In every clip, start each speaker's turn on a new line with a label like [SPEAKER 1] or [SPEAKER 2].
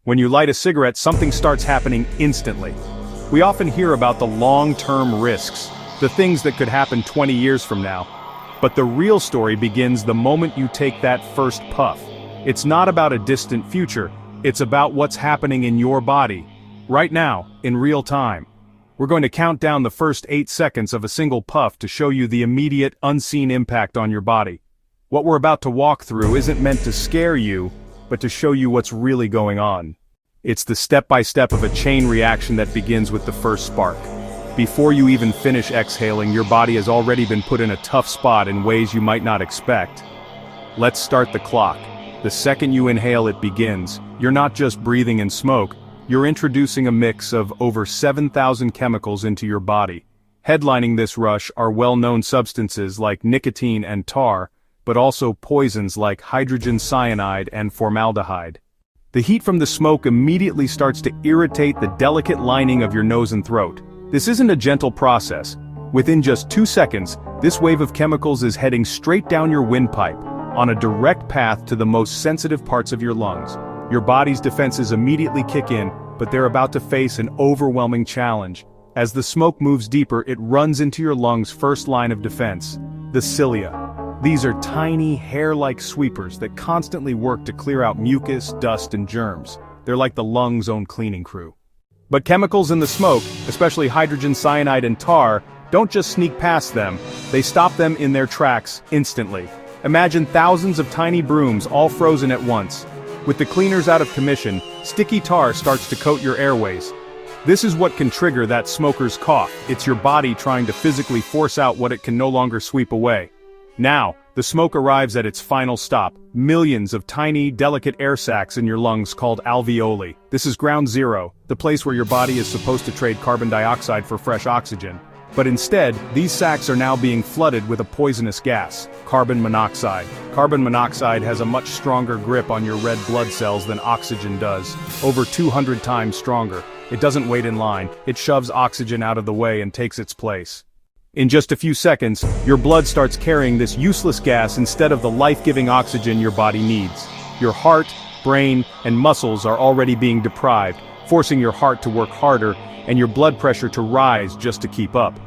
[SPEAKER 1] When you light a cigarette, something starts happening instantly. We often hear about the long-term risks, the things that could happen 20 years from now. But the real story begins the moment you take that first puff. It's not about a distant future, it's about what's happening in your body, right now, in real time. We're going to count down the first 8 seconds of a single puff to show you the immediate, unseen impact on your body. What we're about to walk through isn't meant to scare you, but to show you what's really going on. It's the step-by-step of a chain reaction that begins with the first spark. Before you even finish exhaling, your body has already been put in a tough spot in ways you might not expect. Let's start the clock. The second you inhale, it begins. You're not just breathing in smoke, you're introducing a mix of over 7,000 chemicals into your body. Headlining this rush are well-known substances like nicotine and tar, but also poisons like hydrogen cyanide and formaldehyde. The heat from the smoke immediately starts to irritate the delicate lining of your nose and throat. This isn't a gentle process. Within just 2 seconds, this wave of chemicals is heading straight down your windpipe, on a direct path to the most sensitive parts of your lungs. Your body's defenses immediately kick in, but they're about to face an overwhelming challenge. As the smoke moves deeper, it runs into your lungs' first line of defense, the cilia. These are tiny, hair-like sweepers that constantly work to clear out mucus, dust, and germs. They're like the lungs' own cleaning crew. But chemicals in the smoke, especially hydrogen cyanide and tar, don't just sneak past them, they stop them in their tracks instantly. Imagine thousands of tiny brooms all frozen at once. With the cleaners out of commission, sticky tar starts to coat your airways. This is what can trigger that smoker's cough. It's your body trying to physically force out what it can no longer sweep away. Now, the smoke arrives at its final stop, millions of tiny, delicate air sacs in your lungs called alveoli. This is ground zero, the place where your body is supposed to trade carbon dioxide for fresh oxygen. But instead, these sacs are now being flooded with a poisonous gas, carbon monoxide. Carbon monoxide has a much stronger grip on your red blood cells than oxygen does, over 200 times stronger. It doesn't wait in line, it shoves oxygen out of the way and takes its place. In just a few seconds, your blood starts carrying this useless gas instead of the life-giving oxygen your body needs. Your heart, brain, and muscles are already being deprived, forcing your heart to work harder and your blood pressure to rise just to keep up.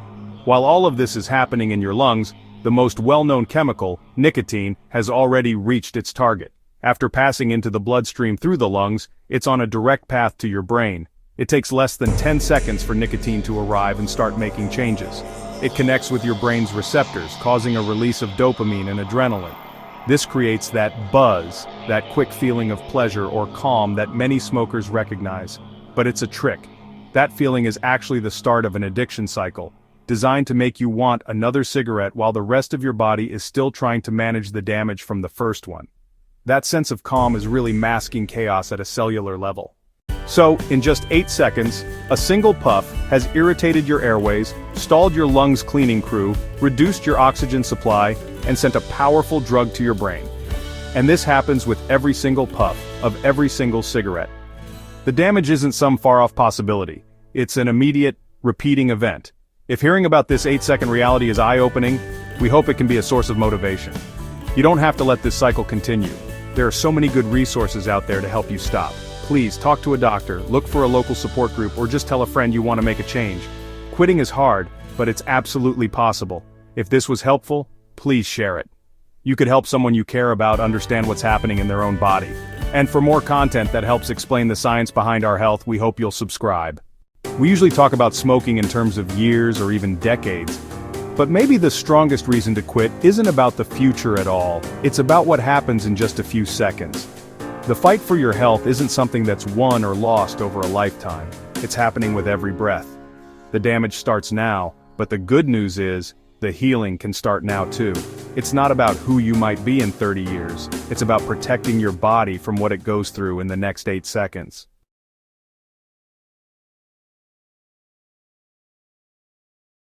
[SPEAKER 1] While all of this is happening in your lungs, the most well-known chemical, nicotine, has already reached its target. After passing into the bloodstream through the lungs, it's on a direct path to your brain. It takes less than 10 seconds for nicotine to arrive and start making changes. It connects with your brain's receptors, causing a release of dopamine and adrenaline. This creates that buzz, that quick feeling of pleasure or calm that many smokers recognize. But it's a trick. That feeling is actually the start of an addiction cycle, designed to make you want another cigarette while the rest of your body is still trying to manage the damage from the first one. That sense of calm is really masking chaos at a cellular level. So, in just 8 seconds, a single puff has irritated your airways, stalled your lungs' cleaning crew, reduced your oxygen supply, and sent a powerful drug to your brain. And this happens with every single puff of every single cigarette. The damage isn't some far-off possibility. It's an immediate, repeating event. If hearing about this 8-second reality is eye-opening, we hope it can be a source of motivation. You don't have to let this cycle continue. There are so many good resources out there to help you stop. Please talk to a doctor, look for a local support group, or just tell a friend you want to make a change. Quitting is hard, but it's absolutely possible. If this was helpful, please share it. You could help someone you care about understand what's happening in their own body. And for more content that helps explain the science behind our health, we hope you'll subscribe. We usually talk about smoking in terms of years or even decades. But maybe the strongest reason to quit isn't about the future at all. It's about what happens in just a few seconds. The fight for your health isn't something that's won or lost over a lifetime. It's happening with every breath. The damage starts now, but the good news is, the healing can start now too. It's not about who you might be in 30 years. It's about protecting your body from what it goes through in the next 8 seconds.